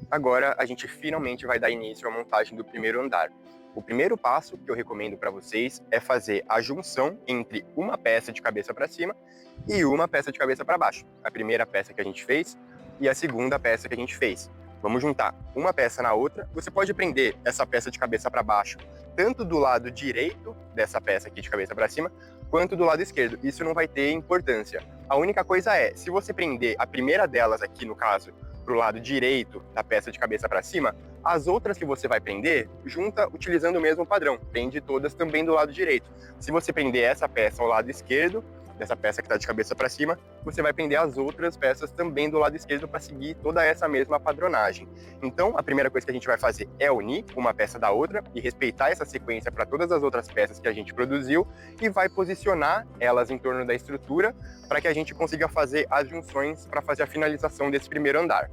agora a gente finalmente vai dar início à montagem do primeiro andar. O primeiro passo que eu recomendo para vocês é fazer a junção entre uma peça de cabeça para cima e uma peça de cabeça para baixo. A primeira peça que a gente fez e a segunda peça que a gente fez. Vamos juntar uma peça na outra. Você pode prender essa peça de cabeça para baixo, tanto do lado direito dessa peça aqui de cabeça para cima, quanto do lado esquerdo. Isso não vai ter importância. A única coisa é, se você prender a primeira delas aqui, no caso, para o lado direito da peça de cabeça para cima, as outras que você vai prender, junta utilizando o mesmo padrão. Prende todas também do lado direito. Se você prender essa peça ao lado esquerdo, dessa peça que está de cabeça para cima, você vai prender as outras peças também do lado esquerdo para seguir toda essa mesma padronagem. Então, a primeira coisa que a gente vai fazer é unir uma peça da outra e respeitar essa sequência para todas as outras peças que a gente produziu e vai posicionar elas em torno da estrutura para que a gente consiga fazer as junções para fazer a finalização desse primeiro andar.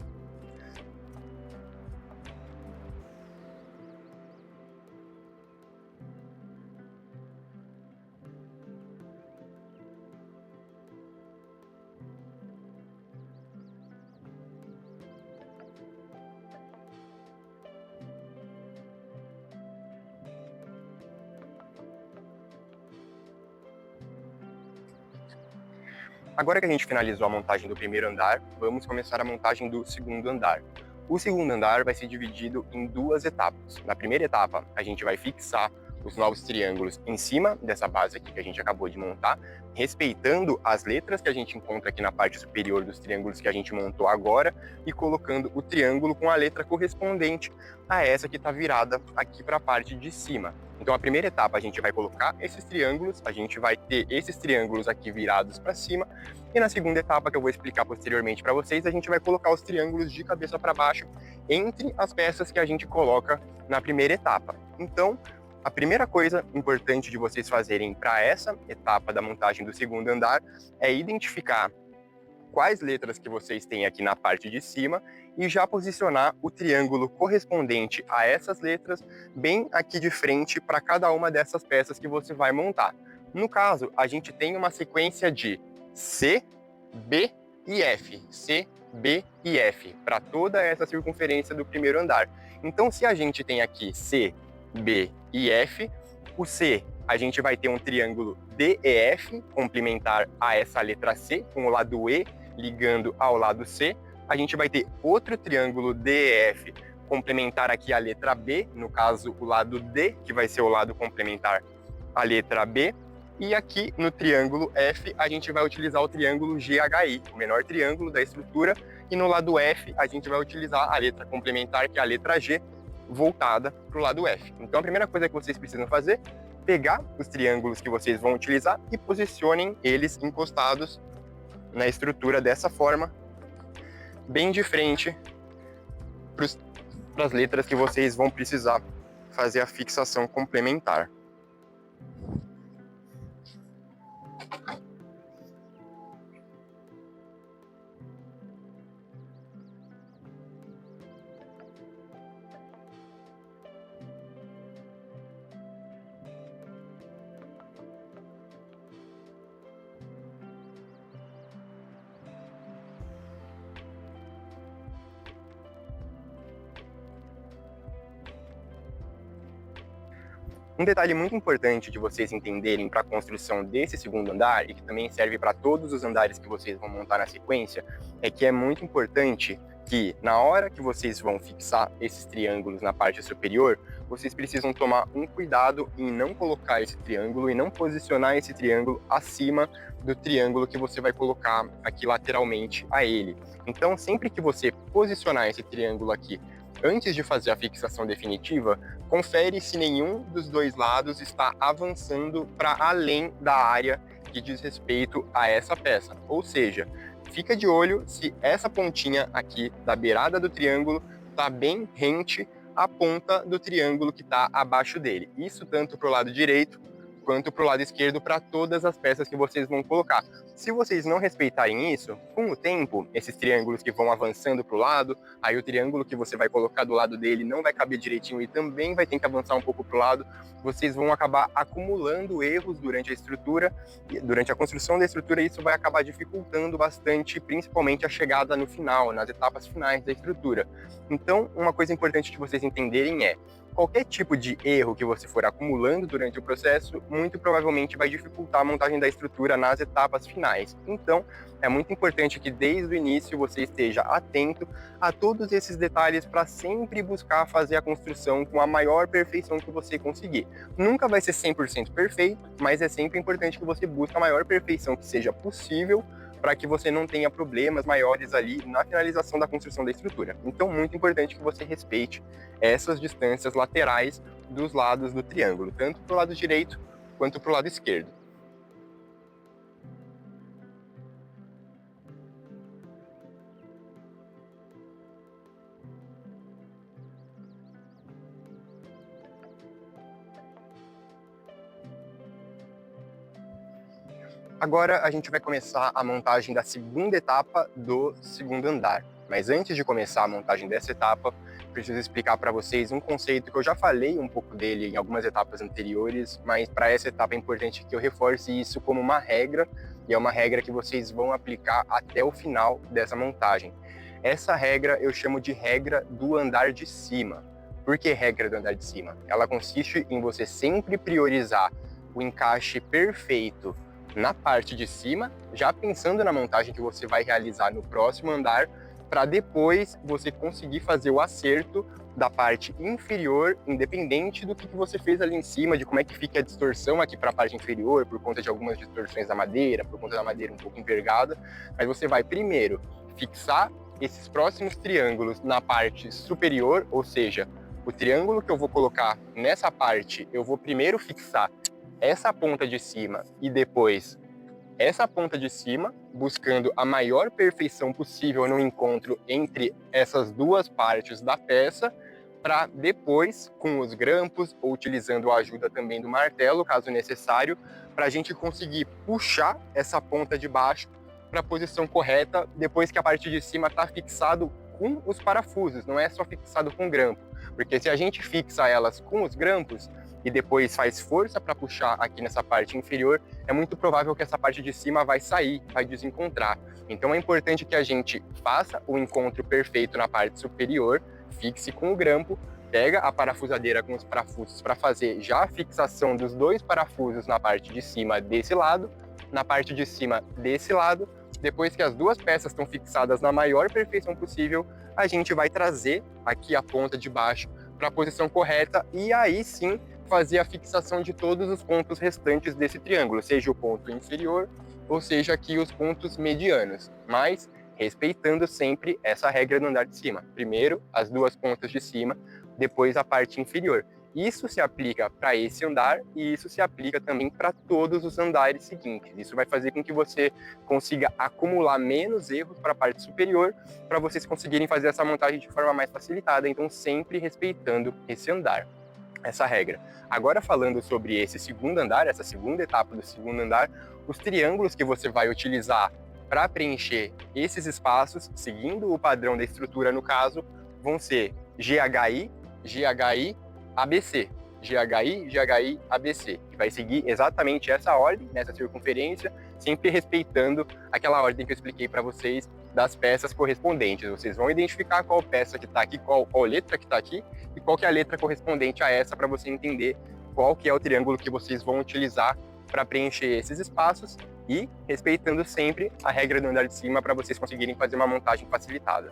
Agora que a gente finalizou a montagem do primeiro andar, vamos começar a montagem do segundo andar. O segundo andar vai ser dividido em duas etapas. Na primeira etapa, a gente vai fixar os novos triângulos em cima dessa base aqui que a gente acabou de montar, respeitando as letras que a gente encontra aqui na parte superior dos triângulos que a gente montou agora e colocando o triângulo com a letra correspondente a essa que está virada aqui para a parte de cima. Então, a primeira etapa, a gente vai colocar esses triângulos, a gente vai ter esses triângulos aqui virados para cima, e na segunda etapa, que eu vou explicar posteriormente para vocês, a gente vai colocar os triângulos de cabeça para baixo entre as peças que a gente coloca na primeira etapa. Então, a primeira coisa importante de vocês fazerem para essa etapa da montagem do segundo andar é identificar quais letras que vocês têm aqui na parte de cima e já posicionar o triângulo correspondente a essas letras bem aqui de frente para cada uma dessas peças que você vai montar. No caso, a gente tem uma sequência de C, B e F. C, B e F, para toda essa circunferência do primeiro andar. Então, se a gente tem aqui C, B e F, o C a gente vai ter um triângulo DEF complementar a essa letra C, com o lado E ligando ao lado C. A gente vai ter outro triângulo DEF complementar aqui a letra B, no caso o lado D, que vai ser o lado complementar à letra B. E aqui no triângulo F, a gente vai utilizar o triângulo GHI, o menor triângulo da estrutura, e no lado F, a gente vai utilizar a letra complementar, que é a letra G, voltada para o lado F. Então, a primeira coisa que vocês precisam fazer, pegar os triângulos que vocês vão utilizar e posicionem eles encostados na estrutura dessa forma, bem de frente para as letras que vocês vão precisar fazer a fixação complementar. Um detalhe muito importante de vocês entenderem para a construção desse segundo andar, e que também serve para todos os andares que vocês vão montar na sequência, é que é muito importante que, na hora que vocês vão fixar esses triângulos na parte superior, vocês precisam tomar um cuidado em não colocar esse triângulo e não posicionar esse triângulo acima do triângulo que você vai colocar aqui lateralmente a ele. Então, sempre que você posicionar esse triângulo aqui antes de fazer a fixação definitiva, confere se nenhum dos dois lados está avançando para além da área que diz respeito a essa peça. Ou seja, fica de olho se essa pontinha aqui da beirada do triângulo está bem rente à ponta do triângulo que está abaixo dele. Isso tanto para o lado direito quanto para o lado esquerdo para todas as peças que vocês vão colocar. Se vocês não respeitarem isso, com o tempo, esses triângulos que vão avançando para o lado, aí o triângulo que você vai colocar do lado dele não vai caber direitinho e também vai ter que avançar um pouco para o lado, vocês vão acabar acumulando erros durante a estrutura, durante a construção da estrutura, e isso vai acabar dificultando bastante, principalmente a chegada no final, nas etapas finais da estrutura. Então, uma coisa importante de vocês entenderem é, qualquer tipo de erro que você for acumulando durante o processo, muito provavelmente vai dificultar a montagem da estrutura nas etapas finais. Então, é muito importante que desde o início você esteja atento a todos esses detalhes para sempre buscar fazer a construção com a maior perfeição que você conseguir. Nunca vai ser 100% perfeito, mas é sempre importante que você busque a maior perfeição que seja possível para que você não tenha problemas maiores ali na finalização da construção da estrutura. Então, muito importante que você respeite essas distâncias laterais dos lados do triângulo, tanto para o lado direito quanto para o lado esquerdo. Agora a gente vai começar a montagem da segunda etapa do segundo andar. Mas antes de começar a montagem dessa etapa, preciso explicar para vocês um conceito que eu já falei um pouco dele em algumas etapas anteriores, mas para essa etapa é importante que eu reforce isso como uma regra, e é uma regra que vocês vão aplicar até o final dessa montagem. Essa regra eu chamo de regra do andar de cima. Por que regra do andar de cima? Ela consiste em você sempre priorizar o encaixe perfeito na parte de cima, já pensando na montagem que você vai realizar no próximo andar, para depois você conseguir fazer o acerto da parte inferior, independente do que você fez ali em cima, de como é que fica a distorção aqui para a parte inferior, por conta de algumas distorções da madeira, por conta da madeira um pouco envergada. Mas você vai primeiro fixar esses próximos triângulos na parte superior, ou seja, o triângulo que eu vou colocar nessa parte, eu vou primeiro fixar essa ponta de cima e depois essa ponta de cima, buscando a maior perfeição possível no encontro entre essas duas partes da peça, para depois, com os grampos, ou utilizando a ajuda também do martelo, caso necessário, para a gente conseguir puxar essa ponta de baixo para a posição correta, depois que a parte de cima está fixado com os parafusos, não é só fixado com grampo. Porque se a gente fixa elas com os grampos, e depois faz força para puxar aqui nessa parte inferior, é muito provável que essa parte de cima vai sair, vai desencontrar. Então é importante que a gente faça o encontro perfeito na parte superior, fixe com o grampo, pega a parafusadeira com os parafusos para fazer já a fixação dos dois parafusos na parte de cima desse lado, na parte de cima desse lado. Depois que as duas peças estão fixadas na maior perfeição possível, a gente vai trazer aqui a ponta de baixo para a posição correta e aí sim fazer a fixação de todos os pontos restantes desse triângulo, seja o ponto inferior ou seja aqui os pontos medianos, mas respeitando sempre essa regra do andar de cima. Primeiro as duas pontas de cima, depois a parte inferior. Isso se aplica para esse andar e isso se aplica também para todos os andares seguintes. Isso vai fazer com que você consiga acumular menos erros para a parte superior, para vocês conseguirem fazer essa montagem de forma mais facilitada, então sempre respeitando esse andar, essa regra. Agora falando sobre esse segundo andar, essa segunda etapa do segundo andar, os triângulos que você vai utilizar para preencher esses espaços, seguindo o padrão da estrutura no caso, vão ser GHI, GHI, ABC. GHI, GHI, ABC, que vai seguir exatamente essa ordem, nessa circunferência, sempre respeitando aquela ordem que eu expliquei para vocês das peças correspondentes. Vocês vão identificar qual peça que está aqui, qual letra que está aqui, e qual que é a letra correspondente a essa, para você entender qual que é o triângulo que vocês vão utilizar para preencher esses espaços, e respeitando sempre a regra do andar de cima para vocês conseguirem fazer uma montagem facilitada.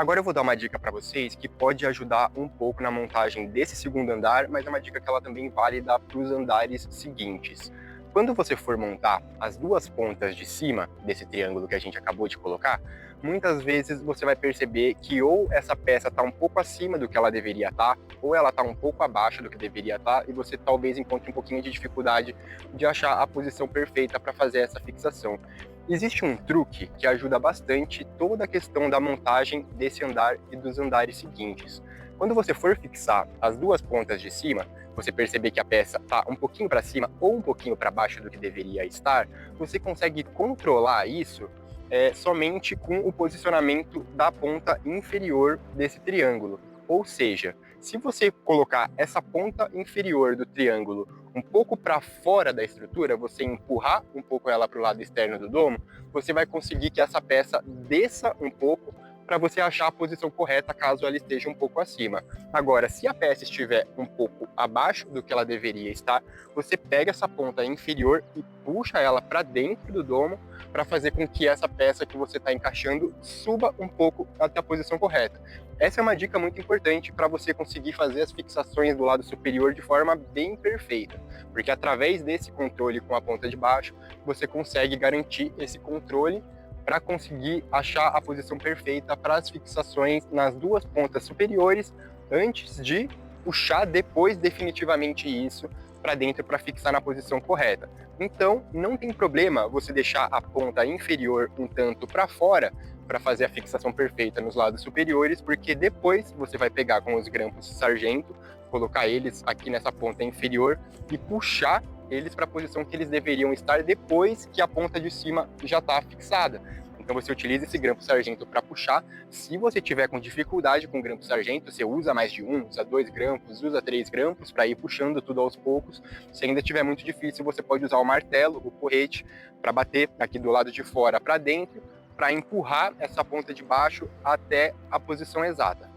Agora eu vou dar uma dica para vocês que pode ajudar um pouco na montagem desse segundo andar, mas é uma dica que ela também vale dar para os andares seguintes. Quando você for montar as duas pontas de cima desse triângulo que a gente acabou de colocar, muitas vezes você vai perceber que ou essa peça está um pouco acima do que ela deveria estar, ou ela está um pouco abaixo do que deveria estar, e você talvez encontre um pouquinho de dificuldade de achar a posição perfeita para fazer essa fixação. Existe um truque que ajuda bastante toda a questão da montagem desse andar e dos andares seguintes. Quando você for fixar as duas pontas de cima, você perceber que a peça está um pouquinho para cima ou um pouquinho para baixo do que deveria estar, você consegue controlar isso somente com o posicionamento da ponta inferior desse triângulo. Ou seja, se você colocar essa ponta inferior do triângulo um pouco para fora da estrutura, você empurrar um pouco ela para o lado externo do domo, você vai conseguir que essa peça desça um pouco para você achar a posição correta caso ela esteja um pouco acima. Agora, se a peça estiver um pouco abaixo do que ela deveria estar, você pega essa ponta inferior e puxa ela para dentro do domo para fazer com que essa peça que você está encaixando suba um pouco até a posição correta. Essa é uma dica muito importante para você conseguir fazer as fixações do lado superior de forma bem perfeita, porque através desse controle com a ponta de baixo, você consegue garantir esse controle para conseguir achar a posição perfeita para as fixações nas duas pontas superiores antes de puxar depois definitivamente isso para dentro para fixar na posição correta. Então, não tem problema você deixar a ponta inferior um tanto para fora para fazer a fixação perfeita nos lados superiores, porque depois você vai pegar com os grampos sargento, colocar eles aqui nessa ponta inferior e puxar eles para a posição que eles deveriam estar depois que a ponta de cima já está fixada. Então você utiliza esse grampo sargento para puxar. Se você tiver com dificuldade com o grampo sargento, você usa mais de um, usa 2 grampos, usa 3 grampos para ir puxando tudo aos poucos. Se ainda tiver muito difícil, você pode usar o martelo, o porrete, para bater aqui do lado de fora para dentro, para empurrar essa ponta de baixo até a posição exata.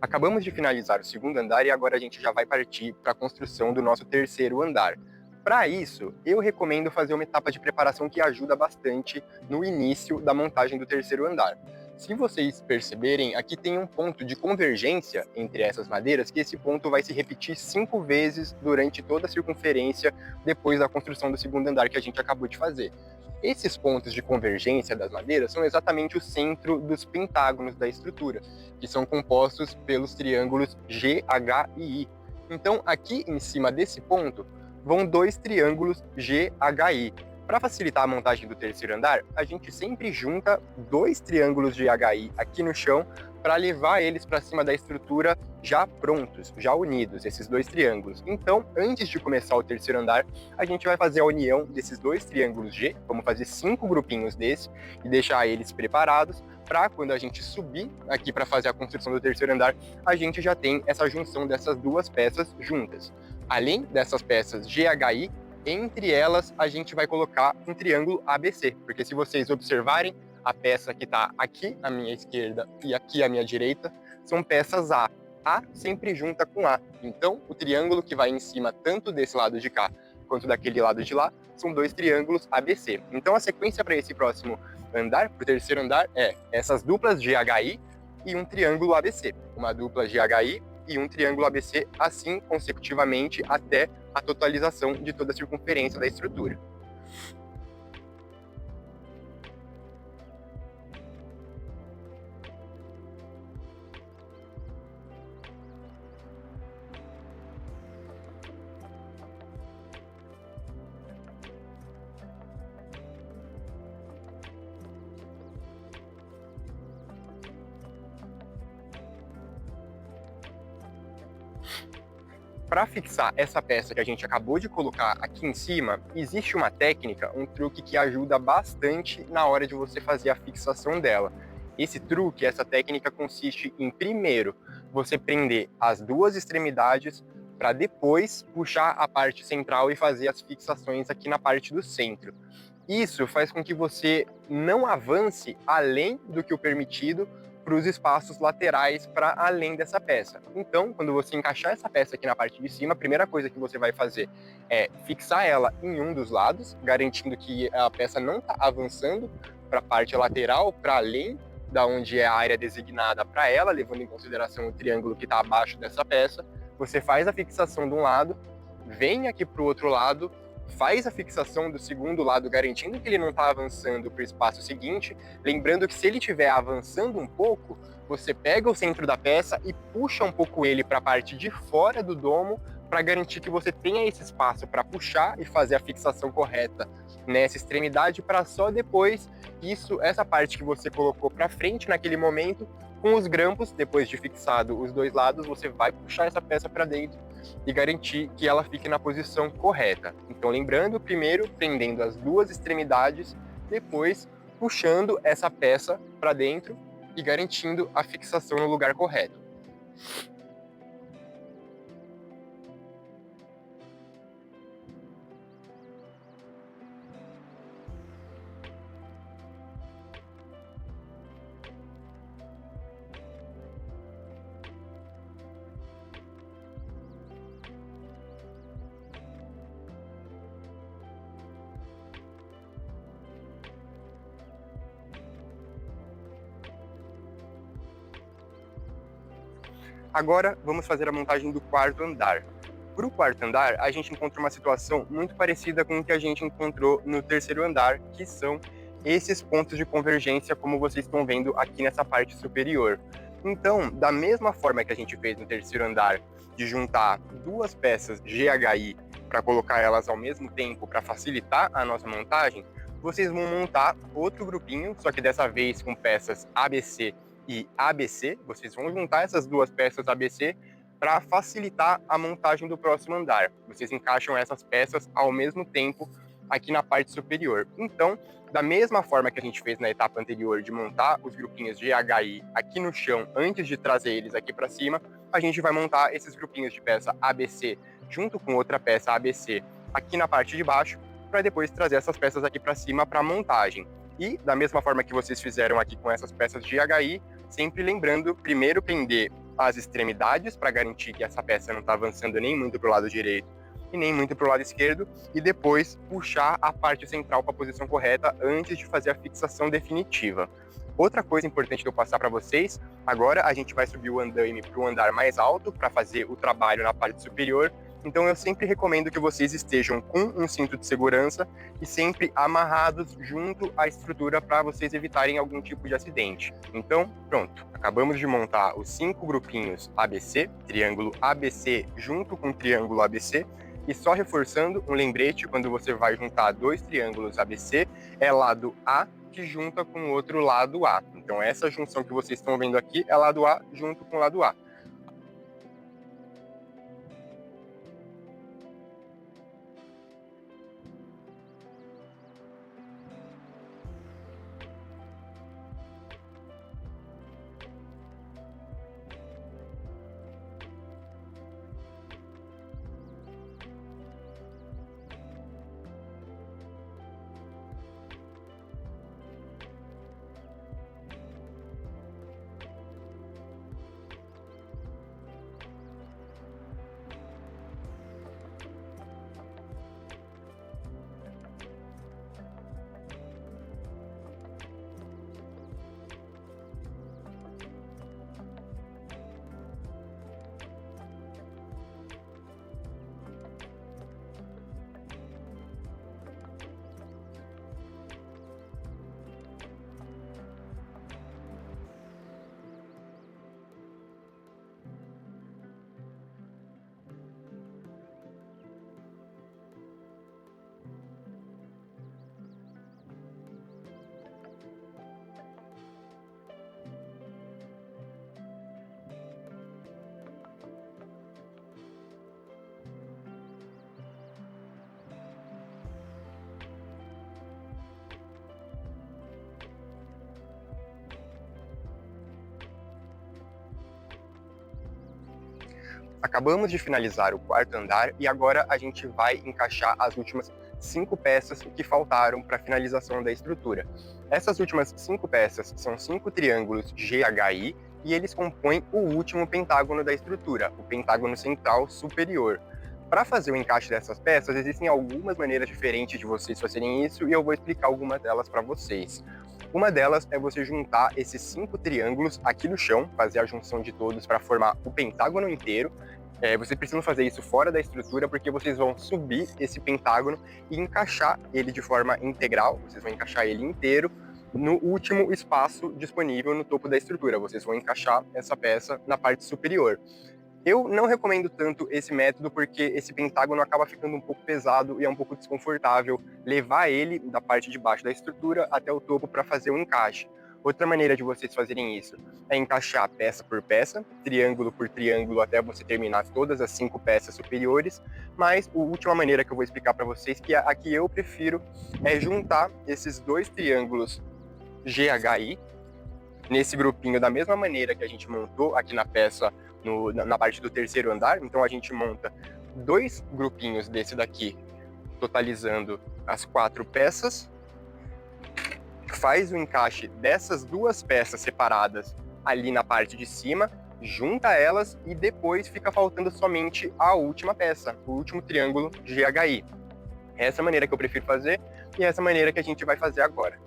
Acabamos de finalizar o segundo andar e agora a gente já vai partir para a construção do nosso terceiro andar. Para isso, eu recomendo fazer uma etapa de preparação que ajuda bastante no início da montagem do terceiro andar. Se vocês perceberem, aqui tem um ponto de convergência entre essas madeiras, que esse ponto vai se repetir 5 vezes durante toda a circunferência depois da construção do segundo andar que a gente acabou de fazer. Esses pontos de convergência das madeiras são exatamente o centro dos pentágonos da estrutura, que são compostos pelos triângulos G, H e I. Então, aqui em cima desse ponto, vão 2 triângulos GHI. Para facilitar a montagem do terceiro andar, a gente sempre junta 2 triângulos GHI aqui no chão para levar eles para cima da estrutura já prontos, já unidos, esses 2 triângulos. Então, antes de começar o terceiro andar, a gente vai fazer a união desses 2 triângulos G, vamos fazer 5 grupinhos desse e deixar eles preparados para quando a gente subir aqui para fazer a construção do terceiro andar, a gente já tem essa junção dessas 2 peças juntas. Além dessas peças GHI, entre elas a gente vai colocar um triângulo ABC, porque se vocês observarem, a peça que está aqui à minha esquerda e aqui à minha direita são peças A. A sempre junta com A. Então, o triângulo que vai em cima tanto desse lado de cá quanto daquele lado de lá são 2 triângulos ABC. Então, a sequência para esse próximo andar, para o terceiro andar, é essas duplas GHI e um triângulo ABC. Uma dupla GHI e um triângulo ABC, assim consecutivamente até a totalização de toda a circunferência da estrutura. para fixar essa peça que a gente acabou de colocar aqui em cima, existe uma técnica, um truque que ajuda bastante na hora de você fazer a fixação dela. Esse truque, essa técnica consiste em, primeiro, você prender as duas extremidades para depois puxar a parte central e fazer as fixações aqui na parte do centro. Isso faz com que você não avance além do que o permitido para os espaços laterais para além dessa peça. Então, quando você encaixar essa peça aqui na parte de cima, a primeira coisa que você vai fazer é fixar ela em um dos lados, garantindo que a peça não está avançando para a parte lateral, para além da onde é a área designada para ela, levando em consideração o triângulo que está abaixo dessa peça. Você faz a fixação de um lado, vem aqui para o outro lado, faz a fixação do segundo lado, garantindo que ele não está avançando para o espaço seguinte. Lembrando que se ele estiver avançando um pouco, você pega o centro da peça e puxa um pouco ele para a parte de fora do domo, para garantir que você tenha esse espaço para puxar e fazer a fixação correta nessa extremidade, para só depois essa parte que você colocou para frente naquele momento, com os grampos, depois de fixado os dois lados, você vai puxar essa peça para dentro e garantir que ela fique na posição correta. Então, lembrando, primeiro prendendo as duas extremidades, depois puxando essa peça para dentro e garantindo a fixação no lugar correto. Agora, vamos fazer a montagem do quarto andar. Para o quarto andar, a gente encontra uma situação muito parecida com o que a gente encontrou no terceiro andar, que são esses pontos de convergência, como vocês estão vendo aqui nessa parte superior. Então, da mesma forma que a gente fez no terceiro andar, de juntar duas peças GHI para colocar elas ao mesmo tempo para facilitar a nossa montagem, vocês vão montar outro grupinho, só que dessa vez com peças ABC e ABC. Vocês vão juntar essas duas peças ABC para facilitar a montagem do próximo andar. Vocês encaixam essas peças ao mesmo tempo aqui na parte superior. Então, da mesma forma que a gente fez na etapa anterior de montar os grupinhos de HI aqui no chão antes de trazer eles aqui para cima, a gente vai montar esses grupinhos de peça ABC junto com outra peça ABC aqui na parte de baixo, para depois trazer essas peças aqui para cima para montagem. E da mesma forma que vocês fizeram aqui com essas peças de HI, sempre lembrando, primeiro prender as extremidades para garantir que essa peça não está avançando nem muito para o lado direito e nem muito para o lado esquerdo, e depois puxar a parte central para a posição correta antes de fazer a fixação definitiva. Outra coisa importante de eu passar para vocês, agora a gente vai subir o andaime para o andar mais alto para fazer o trabalho na parte superior. Então eu sempre recomendo que vocês estejam com um cinto de segurança e sempre amarrados junto à estrutura para vocês evitarem algum tipo de acidente. Então, pronto. Acabamos de montar os 5 grupinhos ABC, triângulo ABC junto com triângulo ABC, e só reforçando um lembrete, quando você vai juntar dois triângulos ABC, é lado A que junta com o outro lado A. Então essa junção que vocês estão vendo aqui é lado A junto com lado A. Acabamos de finalizar o quarto andar e agora a gente vai encaixar as últimas 5 peças que faltaram para a finalização da estrutura. Essas últimas 5 peças são 5 triângulos GHI e eles compõem o último pentágono da estrutura, o pentágono central superior. Para fazer o encaixe dessas peças, existem algumas maneiras diferentes de vocês fazerem isso e eu vou explicar algumas delas para vocês. Uma delas é você juntar esses 5 triângulos aqui no chão, fazer a junção de todos para formar o pentágono inteiro. Vocês precisam fazer isso fora da estrutura porque vocês vão subir esse pentágono e encaixar ele de forma integral, vocês vão encaixar ele inteiro no último espaço disponível no topo da estrutura. Vocês vão encaixar essa peça na parte superior. Eu não recomendo tanto esse método porque esse pentágono acaba ficando um pouco pesado e é um pouco desconfortável levar ele da parte de baixo da estrutura até o topo para fazer o encaixe. Outra maneira de vocês fazerem isso é encaixar peça por peça, triângulo por triângulo, até você terminar todas as 5 peças superiores. Mas a última maneira que eu vou explicar para vocês, que é a que eu prefiro, é juntar esses 2 triângulos GHI nesse grupinho da mesma maneira que a gente montou aqui na peça, na parte do terceiro andar. Então a gente monta 2 grupinhos desse daqui, totalizando as 4 peças, faz o encaixe dessas 2 peças separadas ali na parte de cima, junta elas e depois fica faltando somente a última peça, o último triângulo GHI. Essa é a maneira que eu prefiro fazer e essa é a maneira que a gente vai fazer agora.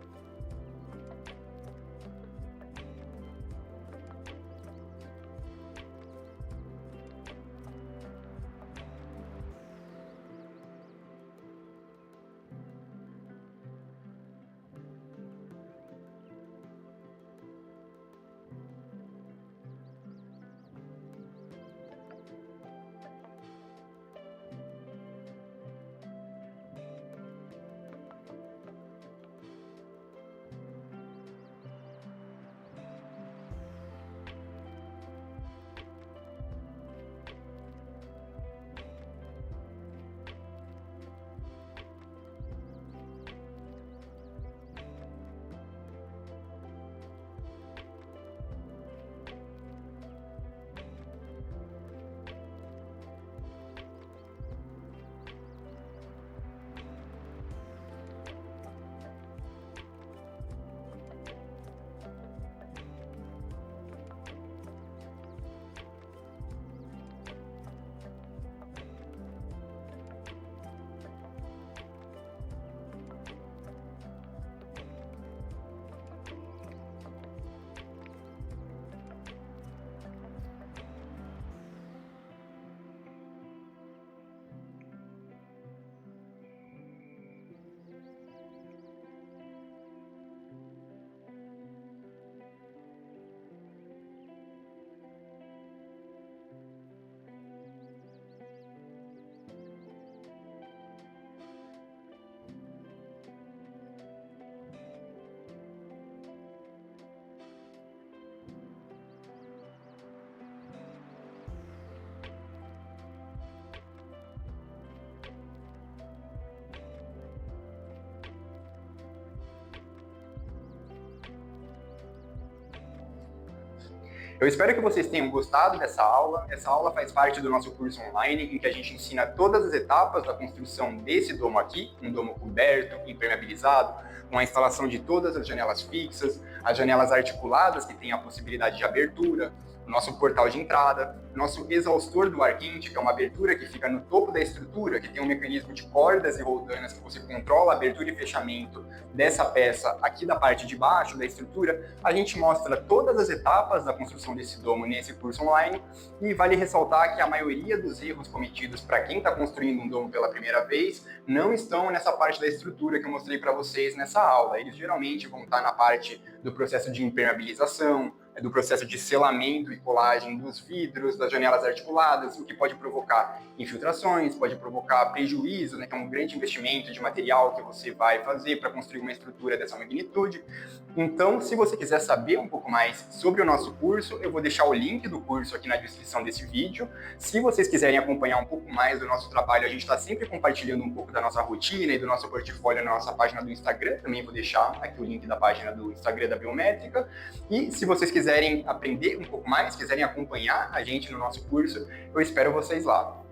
Eu espero que vocês tenham gostado dessa aula. Essa aula faz parte do nosso curso online, em que a gente ensina todas as etapas da construção desse domo aqui, um domo coberto, impermeabilizado, com a instalação de todas as janelas fixas, as janelas articuladas, que têm a possibilidade de abertura, nosso portal de entrada, nosso exaustor do ar quente, que é uma abertura que fica no topo da estrutura, que tem um mecanismo de cordas e roldanas que você controla a abertura e fechamento dessa peça aqui da parte de baixo da estrutura. A gente mostra todas as etapas da construção desse domo nesse curso online e vale ressaltar que a maioria dos erros cometidos para quem está construindo um domo pela primeira vez não estão nessa parte da estrutura que eu mostrei para vocês nessa aula. Eles geralmente vão estar na parte do processo de impermeabilização, do processo de selamento e colagem dos vidros, das janelas articuladas, o que pode provocar infiltrações, pode provocar prejuízo, né, que é um grande investimento de material que você vai fazer para construir uma estrutura dessa magnitude. Então, se você quiser saber um pouco mais sobre o nosso curso, eu vou deixar o link do curso aqui na descrição desse vídeo. Se vocês quiserem acompanhar um pouco mais do nosso trabalho, a gente está sempre compartilhando um pouco da nossa rotina e do nosso portfólio na nossa página do Instagram. Também vou deixar aqui o link da página do Instagram da Biométrica. E se vocês quiserem quiserem aprender um pouco mais, quiserem acompanhar a gente no nosso curso, eu espero vocês lá.